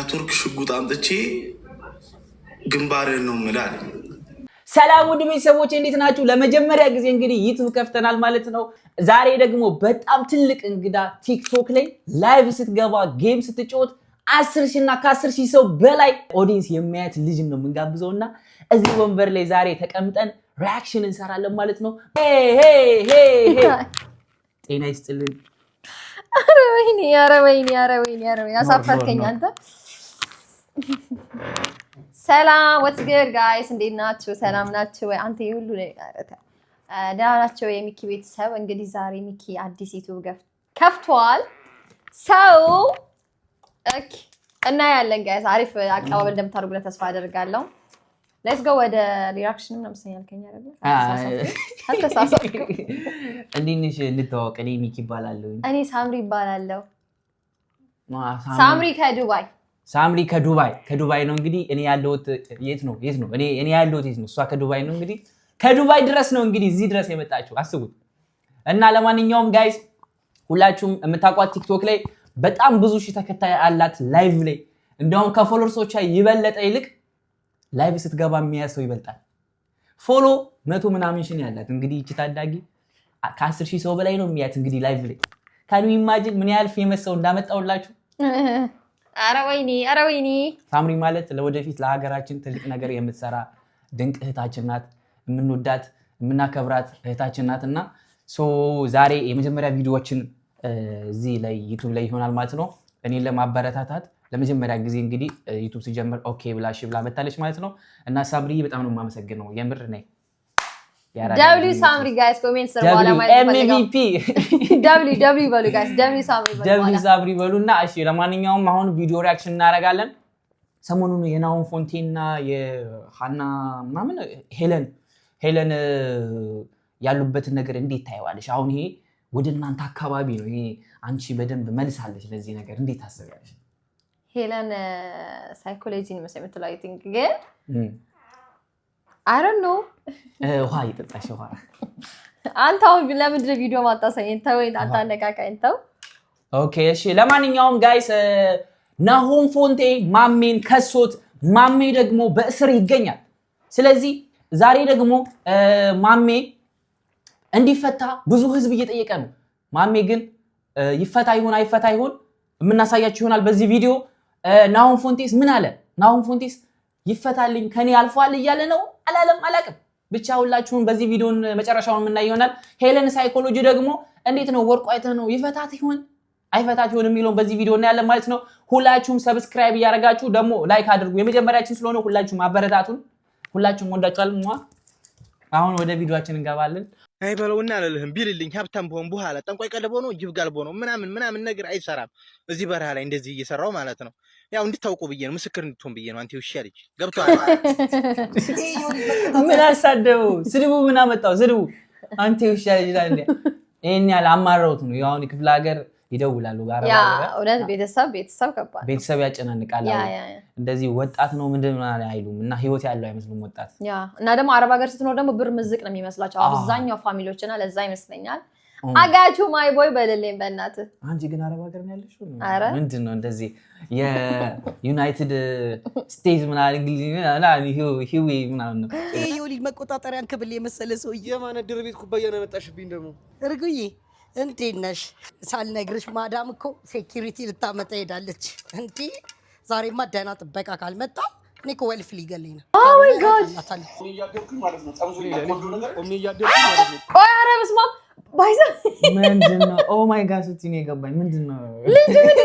ከቱርክ ሽጉጥ አምጥቼ ግንባርህን ነው የምልህ። ሰላም ውድ ቤተሰቦች እንዴት ናችሁ? ለመጀመሪያ ጊዜ እንግዲህ ዩቲዩብ ከፍተናል ማለት ነው። ዛሬ ደግሞ በጣም ትልቅ እንግዳ ቲክቶክ ላይ ላይቭ ስትገባ ጌም ስትጫወት 10,000 እና ከ10,000 ሰው በላይ ኦዲየንስ የሚያየት ልጅ ነው የምንጋብዘውና እዚህ ወንበር ላይ ዛሬ ተቀምጠን ሪአክሽን እንሰራለን ማለት ነው። ጤና ይስጥልን። ኧረ ወይኔ ያሳፈርከኝ አንተ። ሰላም what's good guys እንዴት ናችሁ? ሰላም ናችሁ ወይ? አንተ ይሁሉ ደህና ናችሁ? የሚኪ ቤተሰብ እንግዲህ ዛሬ ሚኪ አዲስ ዩቲዩብ ከፍቷል። ሰው ኦኬ እና ያለን ጋይስ አሪፍ አቀባበል እንደምታደርጉለት ተስፋ አደርጋለሁ። ሌትስ ጎ ወደ ሪአክሽን ነው መሰለኝ አይደል? አልተሳሳትኩ። እንዴት ነሽ? እንተዋወቅ። እኔ ሚኪ እባላለሁ። እኔ ሳምሪ እባላለሁ። ሳምሪ ከዱባይ ነው እንግዲህ እኔ ያለሁት የት ነው እኔ ያለሁት የት ነው? እሷ ከዱባይ ነው እንግዲህ ከዱባይ ድረስ ነው እንግዲህ እዚህ ድረስ የመጣችው አስቡት። እና ለማንኛውም ጋይስ ሁላችሁም የምታውቋት ቲክቶክ ላይ በጣም ብዙ ሺህ ተከታይ አላት ላይቭ ላይ እንደውም ከፎሎወርሶቿ ይበለጠ ይልቅ ላይቭ ስትገባ የሚያሰው ይበልጣል። ፎሎ 100 ምናምን ሺህ ያላት እንግዲህ እቺ ታዳጊ ከ10,000 ሰው በላይ ነው የሚያት እንግዲህ ላይቭ ላይ ካን ዩ ኢማጂን ምን ያህል ፌመስ ሰው እንዳመጣውላችሁ። ኧረ ወይኔ ሳምሪ ማለት ለወደፊት ለሀገራችን ትልቅ ነገር የምትሰራ ድንቅ እህታችን ናት። የምንወዳት የምናከብራት እህታችን ናትና ዛሬ የመጀመሪያ ቪዲዮዎችን እዚህ ላይ ዩቲዩብ ላይ ይሆናል ማለት ነው። እኔን ለማበረታታት ለመጀመሪያ ጊዜ እንግዲህ ዩቲዩብ ሲጀምር ኦኬ ብላ መጣለች ማለት ነው። እና ሳምሪ በጣም ነው የማመሰግነው የምር ነኝ። ደብሊው ሳምሪ ጋይስ ኮሜንት ሰር በኋላ ማለት ነው። MVP ደብሊው በሉ ጋይስ ደብሊው ሳምሪ በሉና እሺ። ለማንኛውም አሁን ቪዲዮ ሪአክሽን እናደርጋለን። ሰሞኑን የናሆም ፎንቴና የሃና ምናምን ሄለን ያሉበትን ነገር እንዴት ታይዋለሽ? አሁን ይሄ ወደ እናንተ አካባቢ ነው። ይሄ አንቺ በደንብ መልሳለሽ ለዚህ ነገር እንዴት ታስቢያለሽ? ሄለን ሳይኮሎጂን የምትለው አይ ቲንክ ግን I don't know ውሃ እየጠጣሽ ውሃ አንተ አሁን ለምንድን ነው ቪዲዮ ማጣሰኝ ተወይ አንተ አነቃቃኝ ተው። ኦኬ እሺ። ለማንኛውም ጋይስ ናሆም ፎንቴ ማሜን ከሶት ማሜ ደግሞ በእስር ይገኛል። ስለዚህ ዛሬ ደግሞ ማሜ እንዲፈታ ብዙ ህዝብ እየጠየቀ ነው። ማሜ ግን ይፈታ ይሁን አይፈታ ይሁን የምናሳያችሁ ይሆናል በዚህ ቪዲዮ። ናሆም ፎንቴስ ምን አለ? ናሆም ፎንቴስ ይፈታልኝ ከኔ አልፏል እያለ ነው አላለም አላቅም። ብቻ ሁላችሁም በዚህ ቪዲዮን መጨረሻውን የምናይ ይሆናል። ሄለን ሳይኮሎጂ ደግሞ እንዴት ነው ወርቁ አይተህ ነው ይፈታት ይሁን አይፈታት ይሁን የሚለውን በዚህ ቪዲዮ እናያለን ማለት ነው። ሁላችሁም ሰብስክራይብ እያደረጋችሁ ደግሞ ላይክ አድርጉ። የመጀመሪያችን ስለሆነ ሁላችሁም አበረታቱን። ሁላችሁም ወዳችኋል። አሁን ወደ ቪዲዮአችን እንገባለን። አይ በለውና አለልህም ቢልልኝ ሀብታም በሆን በኋላ ጠንቋይ ቀለቦ ነው ጅብ ጋልቦ ነው ምናምን ነገር አይሰራም። እዚህ በረሃ ላይ እንደዚህ እየሰራው ማለት ነው። ያው እንድታውቁ ብዬ ነው፣ ምስክር እንድትሆን ብዬ ነው። አንተ ይሻልሽ ገብቷል። ምን አሳደው ስድቡ ምን አመጣው ስድቡ? አንተ ይሻልሽ ይላል እንዴ? እኛ ለአማራውት ነው። ያው ክፍለ ሀገር ይደውላሉ ጋር ያ እውነት ቤተሰብ ከባድ ቤተሰብ ያጨናንቃል። እንደዚህ ወጣት ነው ምንድን ነው አይሉም እና ህይወት ያለው አይመስሉም ወጣት። ያ እና ደግሞ አረብ ሀገር ስትኖር ደግሞ ብር ምዝቅ ነው የሚመስላቸው አብዛኛው ፋሚሊዎችና ለዛ ይመስለኛል። አጋቹ ማይ ቦይ በለለኝ በእናትህ። አንቺ ግን አረብ ሀገር ነው ያለሽው? ምንድን ነው እንደዚህ የዩናይትድ ስቴትስ ምናምን እንግሊዝ ሂዊ ምናምን ነው ይሄ የወሊድ መቆጣጠሪያን ክብል የመሰለ ሰው የማነ ድር ቤት ኩባያ ነው መጣሽብኝ። ደግሞ እርግዬ እንዴት ነሽ? ሳልነግርሽ ማዳም እኮ ሴኩሪቲ ልታመጣ ሄዳለች። እንዴ ዛሬማ ደህና ጥበቃ ካልመጣ እኔ እኮ ወልፍ ሊገለኝ ነው። ኦ ማይ ጋድ ቆይ ኧረ በስመ አብ ባይዛ ምንድነው? ኦ ማይ ጋድ ስትይ የገባኝ ምንድነው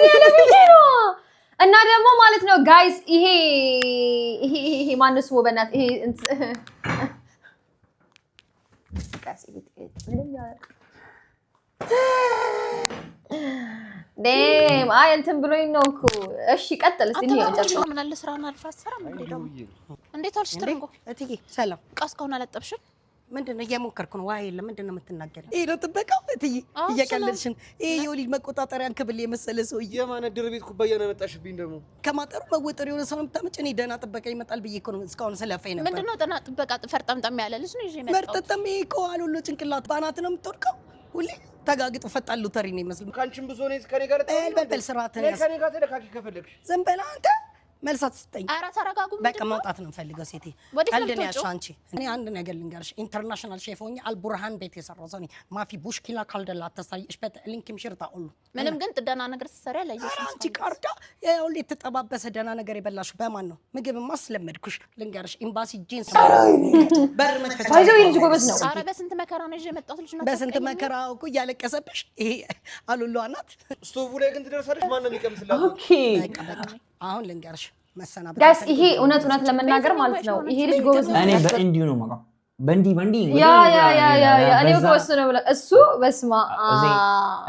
ያለ ቪዲዮ ነው። እና ደግሞ ማለት ነው ጋይስ ይሄ ማንስ ወበናት ይሄ ደም አይ እንትን ብሎኝ ነው እኮ። እሺ ቀጥል እስቲ ነው ጨርሶ ምን አለ ስራውን አልፋሰራም እንዴ? ደግሞ እንዴት አልሽ? ትርንጎ እትዬ ሰላም ቃስካውን አላጠብሽም? ምንድነው እየሞከርኩ ነው። ዋይ የለም ምንድነው የምትናገረው? ይሄ ነው ጥበቃው እትዬ እየቀለልሽን። ይሄ የወሊድ መቆጣጠሪያን ክብል የመሰለ ሰው የማነ ድር ቤት ኩባያ ነው መጣሽብኝ። ደግሞ ከማጠሩ መወጠር የሆነ ሰው የምታመጭ እኔ ደህና ጥበቃ ይመጣል ብዬ እኮ ነው እስካሁን ስለፋይ ነበር። ምንድነው ደህና ጥበቃ? ፈርጠምጠም ያለ ልጅ ነው ይዤ መጣሁ። ፈርጠምጠም ይሄ እኮ አሉሎ ጭንቅላት ባናት ነው የምትወድቀው ሁሌ ተጋግጦ ፈጣሉ ተሪ ነው ይመስል። ካንቺም ብዙ ነው ከኔ ጋር በል ስራትን ከኔ ጋር ተደካኪ ከፈለግሽ ዝም በል አንተ መልስ አትስጠኝ። ኧረ ተረጋጉ። በቃ መውጣት ነው የምፈልገው ሴቴ። ቀልድ ነው ያልሽው አንቺ። እኔ አንድ ነገር ልንገርሽ፣ ኢንተርናሽናል ሼፍ ሆኜ አልቡርሃን ቤት የሰራው ሰው ነኝ። ማፊ ቡሽኪላ ካልደላ ተሳይሽ ሊንክም ሽርታ ሁሉ ምንም ግን ደህና ነገር ስትሰሪ አላየሽ። አንቺ ቃርዳ ያው የተጠባበሰ ደህና ነገር የበላሽ በማን ነው? ምግብማ አስለመድኩሽ ልንገርሽ። ኤምባሲ ጂንስ በር መክፈቻ አይዞህ ልጅ ጎበዝ ነው። ኧረ በስንት መከራ ነው ይዤ የመጣሁት ልጅ ነው። በስንት መከራ እኮ እያለቀሰብሽ ይሄ አሉሉ ናት። ስቶቭ ላይ ግን ትደርሳለች። ማን ነው የሚቀምስላት? ኦኬ አሁን ልንገርሽ መሰናበት ጋይስ ይሄ እውነት ለመናገር ማለት ነው ይሄ ልጅ ጎበዝ ነው። እኔ በእንዲሁ ነው ማለት በእንዲ ያ እኔ እኮ እሱ ነው ብለ እሱ በስማ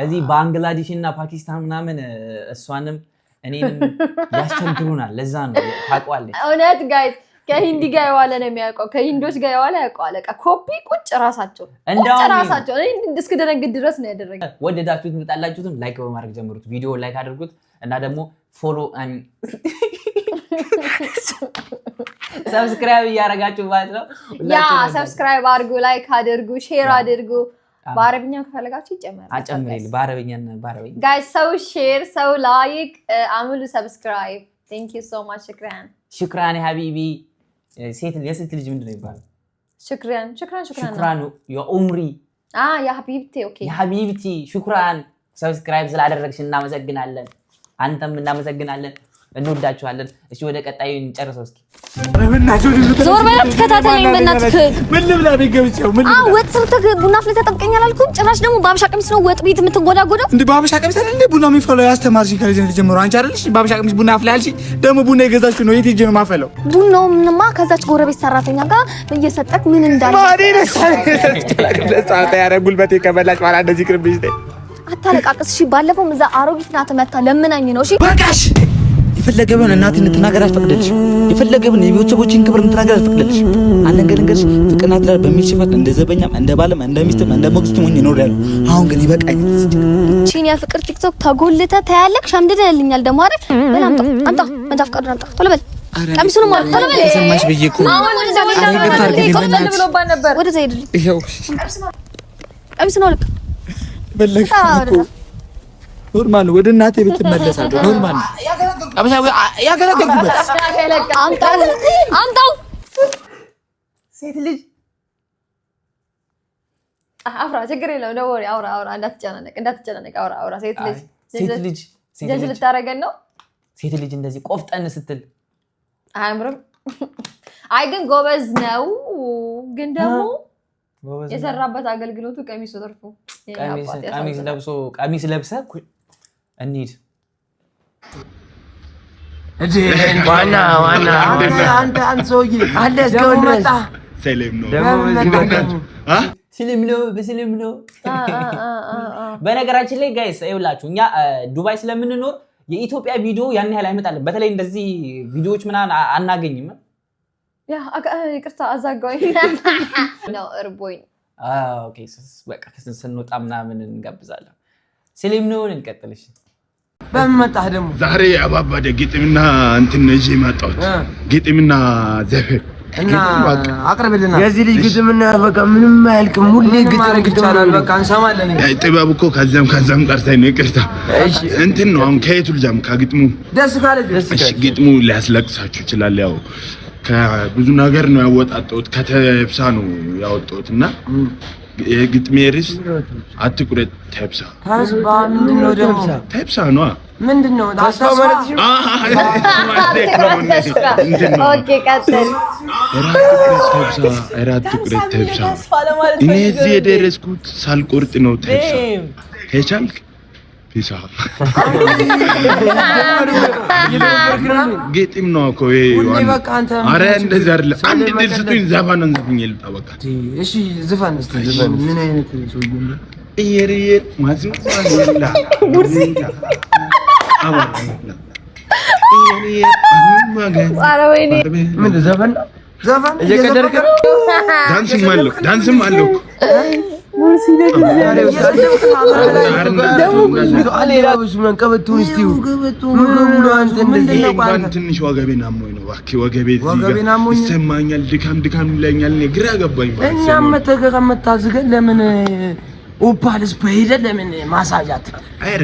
እዚህ ባንግላዴሽ እና ፓኪስታን ምናምን እሷንም እኔንም ያስቸግሩናል። ለዛ ነው ታውቀዋለች። እውነት ጋይስ ከሂንዲ ጋር የዋለ ነው የሚያውቀው፣ ከሂንዶች ጋር የዋለ ያውቀዋል። በቃ ኮፒ ቁጭ ራሳቸው እኔ እስክደነግጥ ድረስ ነው ያደረገው። ወደዳችሁት ምጣላችሁትም ላይክ በማድረግ ጀምሩት። ቪዲዮ ላይክ አድርጉት እና ደግሞ ፎሎ ሰብስክራይብ እያደረጋችሁ ማለት ነው። ያ ሰብስክራይብ አድርጉ፣ ላይክ አድርጉ፣ ሼር አድርጉ። በአረብኛ ከፈለጋችሁ ይጨመራል። አጨምሪል በአረብኛ ጋይስ ሰው ሼር ሰው ላይክ አምሉ ሰብስክራይብ። ቴንክ ዩ ሶ ማች ሽክራን ሀቢቢ። የሴት ልጅ ምንድነው ይባላል? ሽክራን የኡምሪ ያ ሀቢብቲ ኦኬ ያ ሀቢብቲ ሽክራን። ሰብስክራይብ ስላደረግሽ እናመሰግናለን። አንተም እናመሰግናለን። እንወዳችኋለን። እሺ ወደ ቀጣዩ እንጨርሰው እስኪ። ዞር በላ ተከታተለኝ በእናትህ። ምን ልብላ ቢገብቸው ምን ልብላ? ወጥ ሰርተህ ቡና አፍልተህ ተጠብቀኛል አልኩኝ። ጭራሽ ደግሞ በአበሻ ቀሚስ ነው ወጥ ቤት የምትጎዳጎደው። እንዴ በአበሻ ቀሚስ አይደል እንዴ ቡና የሚፈለው? ያስተማርሽኝ ከልጅነት ጀምሮ አንቺ አይደልሽ በአበሻ ቀሚስ ቡና አፍላ ያልሽኝ? ደግሞ ቡና የገዛችው ነው። የት ሄጄ ነው የማፈለው? ቡናውንማ ከዛች ጎረቤት ሰራተኛ ጋር እየሰጠክ ምን እንዳለ ማዲ ነሳለ ለጻታ ያረ ጉልበቴ ከበላሽ በኋላ እንደዚህ ቅርብሽ ነኝ። አታለቃቅስ። እሺ ባለፈው እዛ አሮጊት ናት መታ ለምናኝ ነው። እሺ በቃሽ። የፈለገውን እናቴን እንድትናገር አትፈቅድልሽ። የፈለገውን የቤተሰቦችን ክብር እንድትናገር አትፈቅድልሽ። አንድ ነገር ልንገርሽ፣ ፍቅርና ትዳር በሚል ሽፋን እንደ ዘበኛም እንደ ባለም እንደ ሚስትም እንደ ሞግዚትም ሆኜ እኖራለሁ። አሁን ግን ይበቃኛል። እቺን የፍቅር ቲክቶክ ተጎልተህ ታያለክ። ሸምድደህልኛል ደግሞ አይደል? በል አምጣ መንጃ ፈቃዱን አምጣ ቶሎ በል። ቀሚሱን ማለት ቶሎ በል። ሰማሽ ብዬሽ እኮ ወደዛ ሄድልኝ። ይኸው ቀሚሱን አውልቅ። በለሽ እኮ ኖርማል ወደ እናቴ ቤት እመለሳለሁ። ኖርማል አበሻ ያገለገልኩበት አምጣው። ሴት ልጅ አፍራ ችግር የለውም። ነው ወሬ አውራ እንዳትጨናነቅ አውራ። ሴት ልጅ ጀጅ ልታረገን ነው። ሴት ልጅ እንደዚህ ቆፍጠን ስትል አያምርም። አይ ግን ጎበዝ ነው። ግን ደግሞ የሰራበት አገልግሎቱ ቀሚሱ ተርፎ ቀሚስ ለብሰህ እንሂድ። ዋና አንተ ሰውዬ አለ እስካሁን መጣ። ስልም ነው። በነገራችን ላይ ጋይስ ይኸውላችሁ እኛ ዱባይ ስለምንኖር የኢትዮጵያ ቪዲዮ ያን ያህል አይመጣልን። በተለይ እንደዚህ ቪዲዮዎች ምናምን አናገኝም። ያ ይቅርታ አዛጋኝ ነው እርቦኝ። ኦኬ በቃ ስንወጣ ምናምን እንጋብዛለን። ስልም ነው እንቀጥልሽ። በመጣህ ደግሞ ዛሬ አባባደ ግጥምና እንትን ነው እዚህ መጣሁት። ግጥምና ዘፈን እና አቅርብልና የዚህ ልጅ ግጥምና በቃ ምንም አያልቅም። ሁሌ ግጥም ይቻላል። በቃ እንሰማለን። ጥበብ እኮ ከዛም ቀርተህ ነው። ይቅርታ እንትን ነው። አሁን ከየቱ ልጃም ከግጥሙ ደስ ካለ እሺ፣ ግጥሙ ሊያስለቅሳችሁ ይችላል። ያው ከብዙ ነገር ነው ያወጣጣሁት። ከተብሳ ነው ያወጣሁትና የግጥሜ ርዕስ አትቁረጥ ተብሳ። ተብሳ ምንድነው ደግሞ? ተብሳ ነው ምንድነው? ታስፋው ማለት ነው። ኦኬ ቀጥል። አትቁረጥ ተብሳ። እኔ እዚህ የደረስኩት ሳልቆርጥ ነው ተብሳ። ከቻልክ ፒሳ ግጥም ነው እኮ ኧረ እንደዚህ አይደለም። አንድ ድል ስጡኝ። ዘፋኑን ዘፍኜ ልውጣ በቃ። እሺ ዝፈን እስቲ ዝፈን። ምን አይነት ሰውዬ ነው? እየር ማዝሙር ይላ ሙርሲ ኧረ ወይኔ ምን ዘፈን እየቀደርክ ነው? ዳንስም አለው ሙርሲ ትንሽ ወገቤን አሞኝ ነው እባክህ። ወገቤ ይሰማኛል። ድካም ይለኛል። ግራ ገባኝ። እኛም መተከመታዝገን ለምን ኦፓልስ በሄደ ለምን ማሳጃት አይረ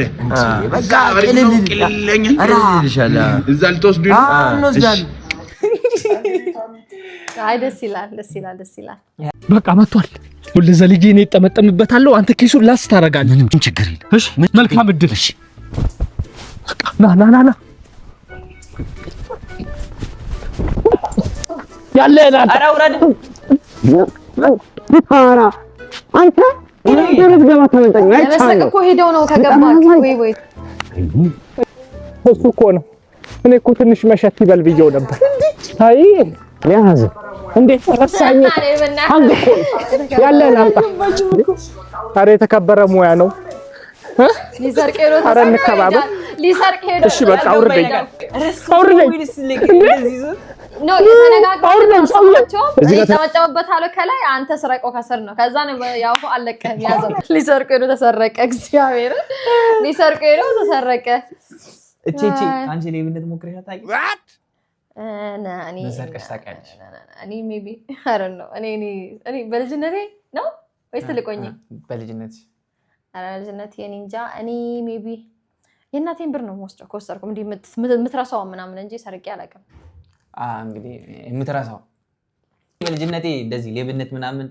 በቃ ቅልልልኝ ይልሻል እዛ ልትወስዱ እንወስዳለን አይ ደስ ይላል በቃ መጥቷል ወለዛ ልጅ እኔ ተጠመጠምበታለሁ አንተ ኪሱን ላስ ታረጋለህ ምንም ችግር የለም እሺ መልካም እድል እሺ ና ያለ ኧረ ውረድ ኧረ አንተ ደረስ ገባ ተመጣኝ ለመስለቅ እኮ ሄደው ነው ከገባክ ወይ እሱ እኮ ነው እኔ እኮ ትንሽ መሸት ይበል ብየው ነበር አይ ያዝ እንዴ ረሳኝ አንድ እኮ ያለን አምጣ ኧረ የተከበረ ሙያ ነው ሊሰርቅ ሄዶ ሊሰርቅ ሄዶ እሺ በቃ አውርደኝ ነው የተነጋገርናቸው እዚህ ተመጣጣበት አለ ከላይ አንተ ስረቀው ከስር ነው ከዛ ነው ያው አለቀህ ያዘው ሊሰርቅ ሄዶ ተሰረቀ እግዚአብሔር ሊሰርቅ ሄዶ ተሰረቀ እቺ አንቺ ሌብነት ሞክረሽ አታውቂም እኔ መሰርቀሽ ታውቂያለሽ እኔ ሜቢ አይ ዶንት ኖ እኔ በልጅነቴ ነው ወይስ ትልቆኝ በልጅነትሽ በልጅነቴ እኔ እንጃ እኔ ሜቢ የእናቴን ብር ነው ወስደው ኮስተርኩም እንዴ ምትራሳው ምናምን እንጂ ሰርቄ አላውቅም እንግዲህ የምትራሳው በልጅነቴ እንደዚህ ሌብነት ምናምን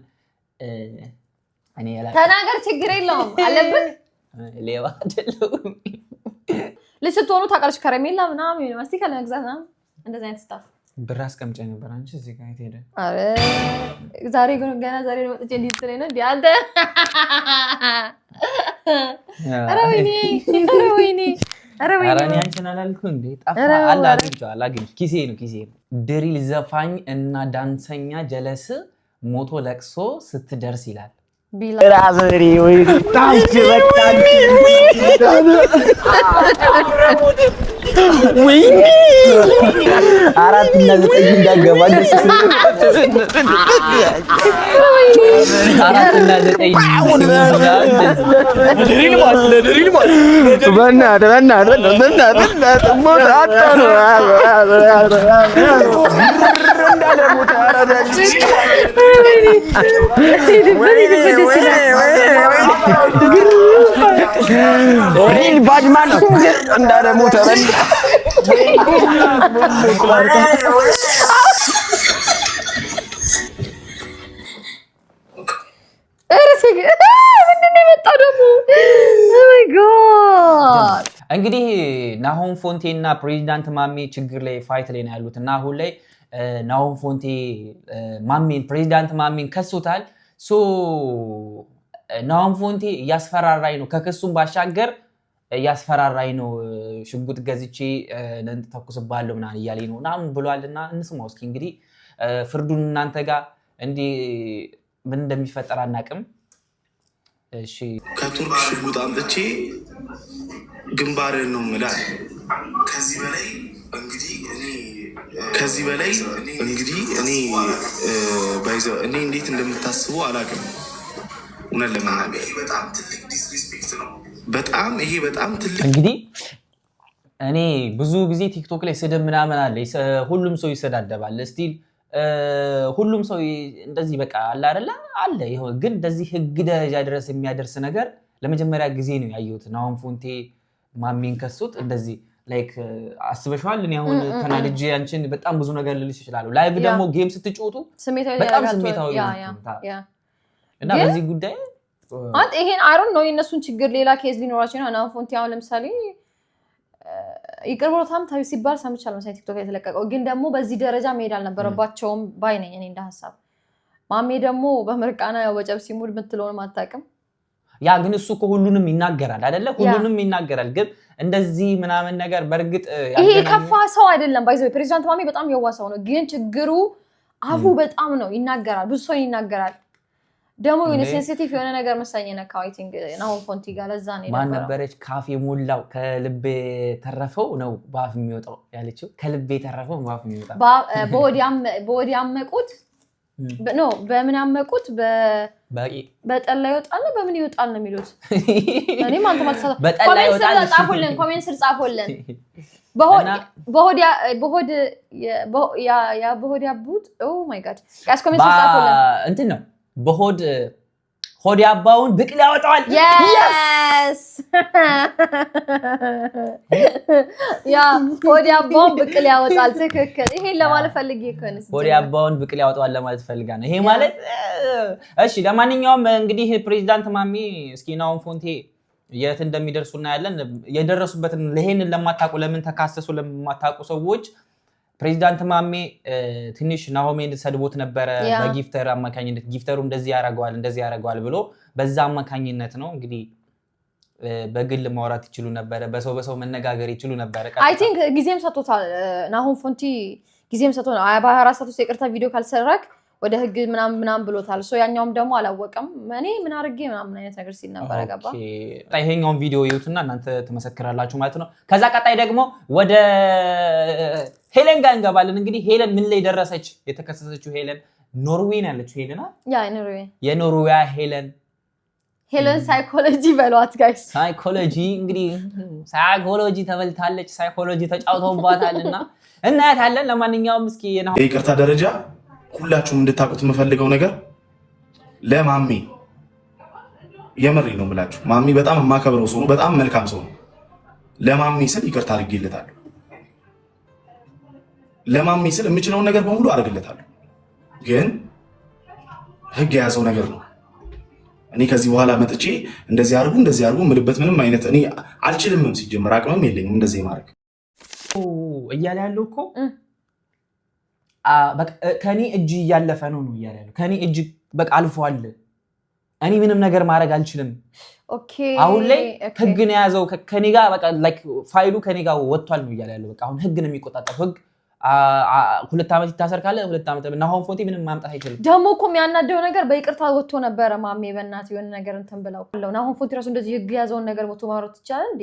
እኔ ያላውቅም ተናገር ችግር የለውም አለብክ ሌባ አይደለም ለስትሆኑ ታውቃለች ከረሜላ ምናምን ዩኒቨርሲቲ ከለመግዛት ምናምን እንደዛ አይነት ስታፍ ብር አስቀምጬ ነበር አንቺ እዚህ ጋር ሄደ አረ ዛሬ ገና ዛሬ ነው ወጥቼ እንዴት ስለኝ ነው እንዴ አንተ አረ ወይኔ አረ እኔ አንቺን አላልኩም እንዴ ጠፋ አላግኝ ኪሴ ነው ድሪል ዘፋኝ እና ዳንሰኛ ጀለስ ሞቶ ለቅሶ ስትደርስ ይላል ራዘሪ ወይ ታንቺ በቃ ወይኔ አራት እና ዘጠኝ እንዳገባ ደስ አራት እና ዘጠኝ ድሪል ማለት በእናትህ ሞት አጣ ነው ሪል ባድማን እንዳለ ሞተ እንግዲህ ናሆም ፎንቴና ፕሬዚዳንት ማሜ ችግር ላይ ፋይት ላይ ነው ያሉት እና አሁን ላይ ናሆም ፎንቴ ማሜን ፕሬዚዳንት ማሜን ከሱታል ሶ ናሆም ፎንቴ እያስፈራራኝ ነው ከክሱም ባሻገር እያስፈራራኝ ነው ሽጉጥ ገዝቼ ተኩስባለሁ ምናምን እያለኝ ነው ምናምን ብሏልና እንስማው እስኪ እንግዲህ ፍርዱን እናንተ ጋር እንዲ ምን እንደሚፈጠር አናውቅም እሺ ከቱርክ ሽጉጥ አምጥቼ ግንባርህን ነው የምልህ ከዚህ በላይ እኔ ባይዘው እኔ እንዴት እንደምታስቡ አላውቅም እውነት ለመናገር በጣም ትልቅ ዲስሪስፔክት ነው በጣም ይሄ በጣም ትልቅ እንግዲህ እኔ ብዙ ጊዜ ቲክቶክ ላይ ስድብ ምናምን አለ ሁሉም ሰው ይሰዳደባል ስቲል ሁሉም ሰው እንደዚህ በቃ አለ አይደለ አለ ይሄው ግን እንደዚህ ህግ ደረጃ ድረስ የሚያደርስ ነገር ለመጀመሪያ ጊዜ ነው ያየሁት ናሆም ፎንቴ ማሜን ከሱት እንደዚህ ላይክ አስበሽዋል እኔ አሁን ተናልጄ አንቺን በጣም ብዙ ነገር ልልሽ ይችላል ላይቭ ደግሞ ጌም ስትጫወቱ በጣም ስሜታዊ እና በዚህ ጉዳይ አንተ ይሄን አይሮን ነው የነሱን ችግር ሌላ ኬዝ ሊኖራቸው ነው ናሆም ፎንቴ አሁን ለምሳሌ ይቅርቦታም ታዩ ሲባል ሰምቻለሁ መሰለኝ ቲክቶክ ላይ ተለቀቀው ግን ደግሞ በዚህ ደረጃ መሄድ አልነበረባቸውም ባይ ነኝ እኔ እንደ ሐሳብ ማሜ ደግሞ በመርቃና ያው በጨብሲ ሙድ ምትለውን ማጣቀም ያ ግን እሱ እኮ ሁሉንም ይናገራል አይደለ ሁሉንም ይናገራል ግን እንደዚህ ምናምን ነገር በርግጥ ይሄ ከፋ ሰው አይደለም ባይዘው ፕሬዚዳንት ማሜ በጣም የዋሰው ነው ግን ችግሩ አፉ በጣም ነው ይናገራል ብዙ ሰው ይናገራል ደግሞ የሆነ ሴንሲቲቭ የሆነ ነገር መሰለኝ ነካው አይ ቲንክ ናሆም ፎንቲ ጋር ለዛ ነው ማን ነበረች ካፌ ሞላው ከልቤ ተረፈው ነው ባፍ የሚወጣው ያለችው ከልቤ ተረፈው ባፍ የሚወጣው በወዲያም መቁት ነው በምን ያመቁት በጠላ ይወጣል ነው በምን ይወጣል ነው የሚሉት እኔ ማንተ ማለት በጠላ ይወጣል ጻፉልን ኮሜንት ስር ጻፉልን በሆድ ያቡት ኦ ማይ ጋድ ጋስ ኮሜንት ስር ጻፉልን እንትን ነው በሆድ ሆድ ያባውን ብቅል ያወጣዋል። yes ያ ሆድ ያባውን ብቅል ያወጣል። ትክክል። ይሄን ለማለት ፈልጌ ከሆነ ሆድ ያባውን ብቅል ያወጣዋል ለማለት ፈልጋ ነው። ይሄ ማለት እሺ። ለማንኛውም እንግዲህ ፕሬዝዳንት ማሚ እስኪ ናሆም ፎንቴ የት እንደሚደርሱና ያለን የደረሱበትን ለሄንን ለማታቁ ለምን ተካሰሱ ለማታቁ ሰዎች ፕሬዝዳንት ማሜ ትንሽ ናሆሜን ሰድቦት ነበር በጊፍተር አማካኝነት ጊፍተሩ እንደዚህ ያረጋዋል ብሎ በዛ አማካኝነት ነው እንግዲህ በግል ማውራት ይችሉ ነበር በሰው መነጋገር ይችሉ ነበር አይ ቲንክ ጊዜም ሰጥቶታል ናሆም ፎንቲ ጊዜም ሰጥቶ ነው 24 ሰዓት ውስጥ ይቅርታ ቪዲዮ ካልሰራክ ወደ ህግ ምናምን ብሎታል ሶ ያኛውም ደግሞ አላወቀም እኔ ምን አርጌ ምናምን አይነት ነገር ሲል ነበር ገባ ይሄኛውን ቪዲዮ ይዩትና እናንተ ተመሰክራላችሁ ማለት ነው ከዛ ቀጣይ ደግሞ ወደ ሄለን ጋር እንገባለን እንግዲህ ሄለን ምን ላይ ደረሰች የተከሰሰችው ሄለን ኖርዌይ ነው ያለችው ሄለና ያ ኖርዌይ የኖርዌይ ሄለን ሳይኮሎጂ በሏት ጋይስ ሳይኮሎጂ እንግዲህ ሳይኮሎጂ ተበልታለች ሳይኮሎጂ ተጫውተውባታልና እናያታለን ለማንኛውም እስኪ የይቅርታ ደረጃ ሁላችሁም እንድታቁት የምፈልገው ነገር ለማሚ የምሬ ነው ብላችሁ ማሚ በጣም የማከብረው ሰው ነው በጣም መልካም ሰው ነው ለማሚ ስል ይቅርታ አድርጌለታለሁ ለማሚ ስል የምችለውን ነገር በሙሉ አድርግለታለሁ ግን ህግ የያዘው ነገር ነው እኔ ከዚህ በኋላ መጥቼ እንደዚህ አድርጉ ምልበት ምንም አይነት እኔ አልችልምም ሲጀምር አቅምም የለኝም እንደዚህ ማድረግ እያለ ያለው እኮ ከኔ እጅ እያለፈ ነው እያለ ያለው ከኔ እጅ በቃ አልፏል እኔ ምንም ነገር ማድረግ አልችልም ኦኬ አሁን ላይ ህግ ነው ያዘው ከኔ ጋር በቃ ላይክ ፋይሉ ከኔ ጋር ወጥቷል ነው እያለ ያለው በቃ አሁን ህግ ነው የሚቆጣጠረው ህግ 2 ዓመት ይታሰር ካለ 2 ዓመት ናሆም ፎንቲ ምንም ማምጣት አይችልም ደሞ እኮ የሚያናደው ነገር በይቅርታ ወጥቶ ነበር ማሜ በእናት የሆነ ነገር እንትን ብለው ናሆም ፎንቲ ራሱ እንደዚህ ህግ ያዘውን ነገር ወጥቶ ማውራት ይችላል እንዴ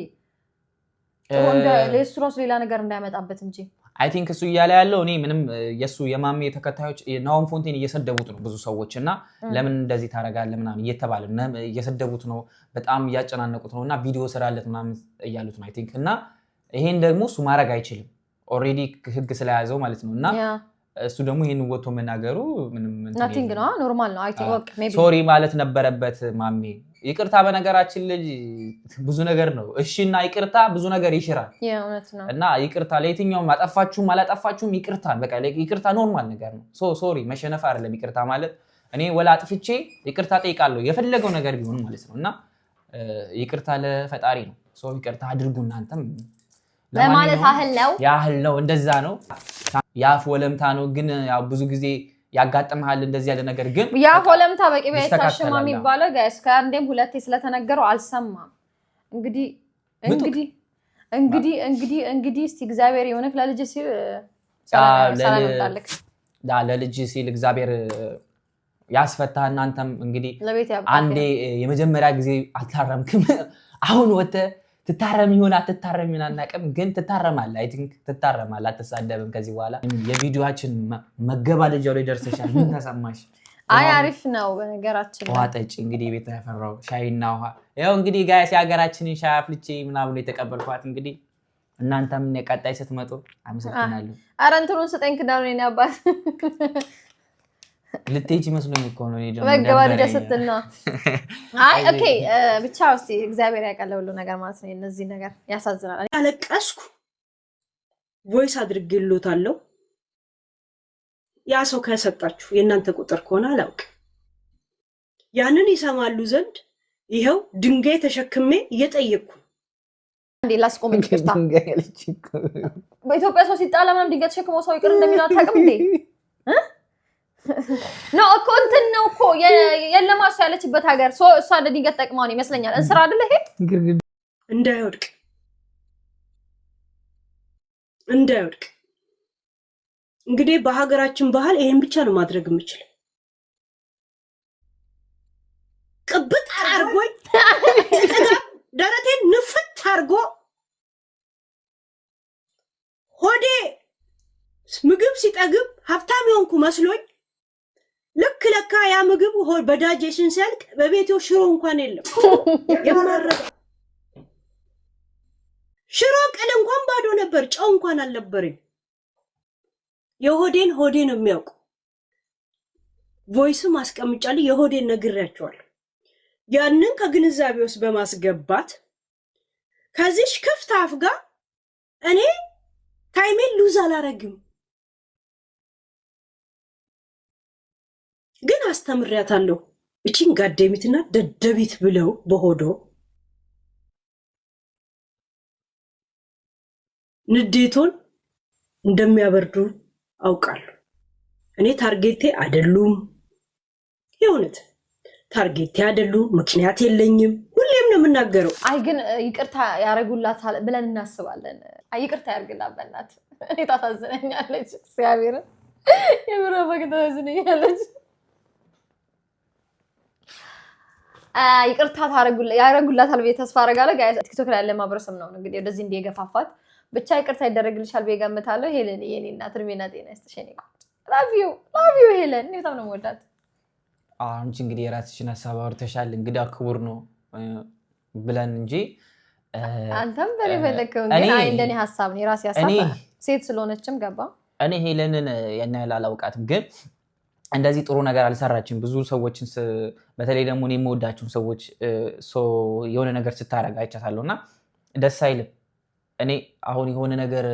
ለሱ ራሱ ሌላ ነገር እንዳያመጣበት እንጂ አይ ቲንክ እሱ እያለ ያለው እኔ ምንም የሱ የማሜ ተከታዮች ናሆም ፎንቴን እየሰደቡት ነው ብዙ ሰዎች እና ለምን እንደዚህ ታረጋለህ ምናምን እየተባለ እየሰደቡት ነው በጣም እያጨናነቁት ነውና ቪዲዮ ስራለት ምናምን እያሉት ነው አይ ቲንክ እና ይሄን ደግሞ እሱ ማድረግ አይችልም ኦሬዲ ህግ ስለያዘው ማለት ነውና እሱ ደግሞ ይሄን ወጥቶ መናገሩ ምንም ናቲንግ ነው ኖርማል ነው አይ ቲንክ ኦኬ ሜቢ ሶሪ ማለት ነበረበት ማሜ ይቅርታ በነገራችን ልጅ ብዙ ነገር ነው እሺና ይቅርታ ብዙ ነገር ይሽራል እውነት ነው እና ይቅርታ ለየትኛውም አላጠፋችሁም ይቅርታ በቃ ይቅርታ ኖርማል ነገር ነው ሶሪ መሸነፍ አይደለም ይቅርታ ማለት እኔ ወላ አጥፍቼ ይቅርታ ጠይቃለሁ የፈለገው ነገር ቢሆን ማለት ነውና ይቅርታ ለፈጣሪ ነው ይቅርታ አድርጉ እናንተም ለማለት ያህል ነው እንደዛ ነው ያፍ ወለምታ ነው ግን ያው ብዙ ጊዜ ያጋጥምሃል እንደዚህ ያለ ነገር ግን ያፍ ወለምታ በቂ በየታሽማ የሚባለው ጋይስ ከአንዴም ሁለቴ ስለተነገረው አልሰማም እንግዲህ እስቲ እግዚአብሔር የሆነክ ለልጅ ሲል ሰላም ታልክ ለልጅ ሲል እግዚአብሔር ያስፈታህ እናንተም እንግዲህ አንዴ የመጀመሪያ ጊዜ አልታረምክም አሁን ወተ ትታረም ይሆን አትታረም አናቀም ግን ትታረማለህ አይ ቲንክ ትታረማለህ አትሳደብም ከዚህ በኋላ የቪዲዮአችን መገባደጃው ላይ ደርሰሻል ምን ተሰማሽ አይ አሪፍ ነው በነገራችን ውሃ ጠጪ እንግዲህ ቤት ያፈራው ሻይና ውሃ ያው እንግዲህ ጋይስ ያገራችንን ሻይ አፍልቼ ምናምን የተቀበልኳት እንግዲህ እናንተም ቀጣይ ስትመጡ አመሰግናለሁ ኧረ እንትኑን ስጠኝ ክዳኑ የኔ አባት ልትሄጂ መስሎኝ እኮ ነው እኔ ደግሞ መገባደጃ ስትል ነው አይ ኦኬ ብቻ እስቲ እግዚአብሔር ያቀለው ሁሉ ነገር ማለት ነው እነዚህ ነገር ያሳዝናል አለቀስኩ ቮይስ አድርጌልዎታለሁ ያ ሰው ከሰጣችሁ የእናንተ ቁጥር ከሆነ አላውቅ ያንን ይሰማሉ ዘንድ ይሄው ድንጋይ ተሸክሜ እየጠየቅኩ አንዴ ላስቆም ይቅርታ በኢትዮጵያ ሰው ሲጣላ ምናምን ድንጋይ ተሸክሞ ሰው ይቅር እንደሚለው አታውቅም እንዴ ነው እኮ እንትን ነው እኮ የለማሱ ያለችበት ሀገር እሷ እንደ ድንጋይ ተጠቅማው ነው ይመስለኛል እንስራ አይደለ ይሄ እንዳይወድቅ እንግዲህ በሀገራችን ባህል ይሄን ብቻ ነው ማድረግ የምችል ቅብጥ አርጎኝ ደረቴን ንፍት አርጎ ሆዴ ምግብ ሲጠግብ ሀብታም የሆንኩ መስሎኝ ልክ ለካ ያ ምግብ በዳጀሽን ሲያልቅ በቤቴው ሽሮ እንኳን የለም የማረጋ ሽሮ ቅል እንኳን ባዶ ነበር ጨው እንኳን አልነበረኝ የሆዴን ነው የሚያውቁ ቮይስም አስቀምጫለሁ የሆዴን ነግሬያቸዋለሁ ያንን ከግንዛቤ ውስጥ በማስገባት ከዚህ ክፍት አፍ ጋር እኔ ታይሜን ሉዝ አላረግም ግን አስተምሪያታለሁ እቺን ጋደሚትና ደደቢት ብለው በሆዶ ንዴቶን እንደሚያበርዱ አውቃለሁ እኔ ታርጌቴ አይደሉም የሆነት ታርጌቴ አይደሉም ምክንያት የለኝም ሁሌም ነው የምናገረው አይ ግን ይቅርታ ያረጉላታል ብለን እናስባለን ይቅርታ ያርግላት በእናት እኔ ታሳዝነኛለች እግዚአብሔር የምረበክ ታሳዝነኛለች ይቅርታ ያረጉላታል ብዬ ተስፋ አደርጋለሁ ጋይስ ቲክቶክ ላይ ያለ ማብረሰም ነው እንግዲህ ወደዚህ እንዲገፋፋት ብቻ ይቅርታ ይደረግልሻል ብዬ ገምታለሁ ሄለን የኔ እናት እድሜና ጤና ይስጥሽኝ ላቭ ዩ ሄለን እኔ በጣም ነው የምወዳት አንቺ እንግዲህ የራስሽን ሐሳብ አውርተሻል እንግዲህ አክቡር ነው ብለን እንጂ አንተም በለፈለከው ግን አይ እንደኔ ሐሳብ ነው የራሴ ሐሳብ ሴት ስለሆነችም ገባ እኔ ሄለንን የናያል አላውቃትም ግን እንደዚህ ጥሩ ነገር አልሰራችም ብዙ ሰዎችን በተለይ ደግሞ እኔ የምወዳቸው ሰዎች የሆነ ነገር ስታረጋ አይቻታለሁና ደስ አይልም እኔ አሁን የሆነ ነገር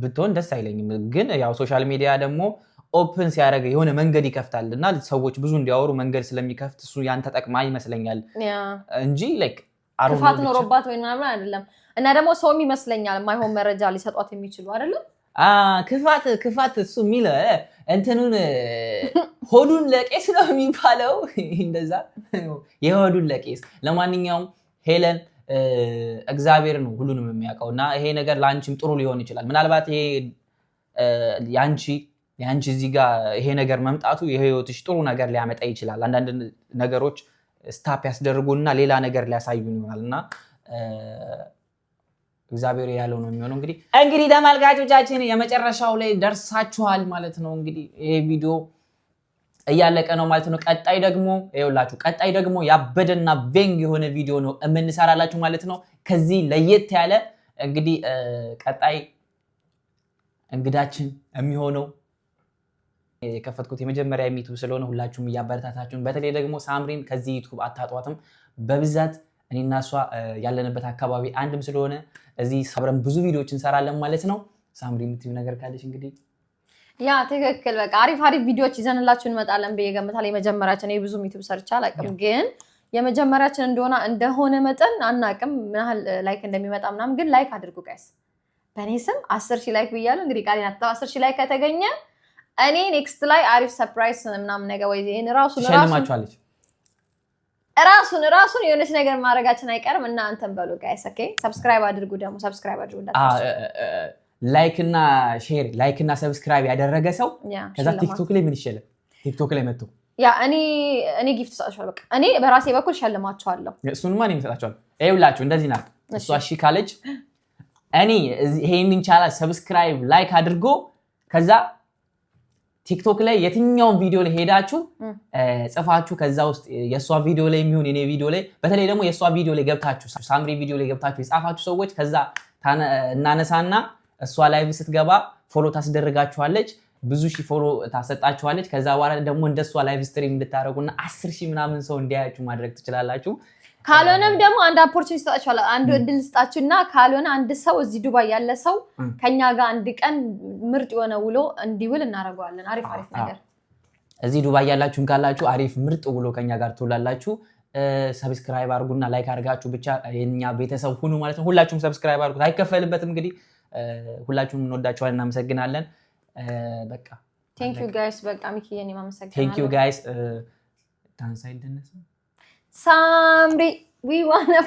ብትሆን ደስ አይለኝም ግን ያው ሶሻል ሚዲያ ደግሞ ኦፕን ሲያደርግ የሆነ መንገድ ይከፍታልና ሰዎች ብዙ እንዲያወሩ መንገድ ስለሚከፍት እሱ ያን ተጠቅማ ይመስለኛል እንጂ ላይክ ክፋት ኖሮባት ወይ ምናምን አይደለም እና ደግሞ ሰውም ይመስለኛል ማይሆን መረጃ ሊሰጧት የሚችሉ አይደለም ክፋት እሱ ሚለ እንትኑን ሆዱን ለቄስ ነው የሚባለው እንደዛ የሆዱን ለቄስ ለማንኛውም ሄለን እግዚአብሔር ነው ሁሉንም የሚያውቀውና ይሄ ነገር ላንቺም ጥሩ ሊሆን ይችላል ምናልባት ይሄ ያንቺ እዚህ ጋር ይሄ ነገር መምጣቱ የህይወትሽ ጥሩ ነገር ሊያመጣ ይችላል አንዳንድ ነገሮች ስታፕ ያስደርጉና ሌላ ነገር ሊያሳዩን ይሆናልና እግዚአብሔር ያለው ነው የሚሆነው እንግዲህ ተመልካቾቻችን የመጨረሻው ላይ ደርሳችኋል ማለት ነው እንግዲህ ይሄ ቪዲዮ እያለቀ ነው ማለት ነው ቀጣይ ደግሞ ያበደና ቬንግ የሆነ ቪዲዮ ነው የምንሰራላችሁ ማለት ነው ከዚህ ለየት ያለ እንግዲህ ቀጣይ እንግዳችን የሚሆነው የከፈትኩት የመጀመሪያ ዩቲዩብ ስለሆነ ሁላችሁም ያበረታታችሁን በተለይ ደግሞ ሳምሪን ከዚህ ዩቲዩብ አታጧትም በብዛት እኔና እሷ ያለንበት አካባቢ አንድም ስለሆነ እዚህ አብረን ብዙ ቪዲዮዎች እንሰራለን ማለት ነው ሳምሪ የምትይው ነገር ካለሽ እንግዲህ ያ ትክክል በቃ አሪፍ ቪዲዮዎች ይዘንላችሁ እንመጣለን በየገመታል የመጀመሪያችን የብዙ ዩቲዩብ ሰርች አላቅም ግን የመጀመሪያችን እንደሆነ መጠን አናቅም ምናል ላይክ እንደሚመጣ ምናምን ግን ላይክ አድርጉ ጋይስ በእኔ ስም 10,000 ላይክ ብያለሁ እንግዲህ ቃሌን አጣው 10,000 ላይክ ከተገኘ እኔ ኔክስት ላይ አሪፍ ሰርፕራይዝ ምናምን ነገር ወይ እኔ ራሱን የሆነች ነገር ማድረጋችን አይቀርም እና አንተም በሉ ጋይስ ኦኬ ሰብስክራይብ አድርጉ እንዳትረሱ ላይክ እና ሼር ላይክ እና ሰብስክራይብ ያደረገ ሰው ከዛ ቲክቶክ ላይ ምን ይችላል ቲክቶክ ላይ መጥቶ ያ እኔ ጊፍት ሰጣችኋለሁ በቃ እኔ በራሴ በኩል ሸልማችኋለሁ እሱንማ እኔ ሰጣችኋለሁ ይኸውላችሁ እንደዚህ ናት እሷ እሺ ካለች እኔ ይሄንን ቻናል ሰብስክራይብ ላይክ አድርጎ ከዛ ቲክቶክ ላይ የትኛውን ቪዲዮ ላይ ሄዳችሁ ጽፋችሁ ከዛ ውስጥ የሷ ቪዲዮ ላይ የሚሆን የኔ ቪዲዮ ላይ በተለይ ደግሞ የሷ ቪዲዮ ላይ ገብታችሁ ሳምሪ ቪዲዮ ላይ ገብታችሁ የጻፋችሁ ሰዎች ከዛ እናነሳና እሷ ላይቭ ስትገባ ፎሎ ታስደርጋችኋለች ብዙ ሺህ ፎሎ ታሰጣችኋለች ከዛ በኋላ ደግሞ እንደሷ ላይቭ ስትሪም እንድታረጉና 10,000 ምናምን ሰው እንዲያያችሁ ማድረግ ትችላላችሁ ካልሆነም ደግሞ አንድ ኦፖርቹኒቲ ሰጣችኋለሁ አንድ እድል ስጣችሁና ካልሆነ አንድ ሰው እዚህ ዱባይ ያለ ሰው ከኛ ጋር አንድ ቀን ምርጥ የሆነ ውሎ እንዲውል እናደርጋለን አሪፍ ነገር እዚህ ዱባይ ያላችሁን ካላችሁ አሪፍ ምርጥ ውሎ ከኛ ጋር ትውላላችሁ ሰብስክራይብ አድርጉና ላይክ አድርጋችሁ ብቻ የኛ ቤተሰብ ሁኑ ማለት ነው ሁላችሁም ሰብስክራይብ አድርጉት አይከፈልበትም እንግዲህ ሁላችሁም እንወዳችኋለን እናመሰግናለን በቃ ቴንክ ዩ ጋይስ በቃ ሚኪዬን ማመሰግናለሁ ቴንክ ዩ ጋይስ ዳንስ አይደነስ ሳምሪ we wanna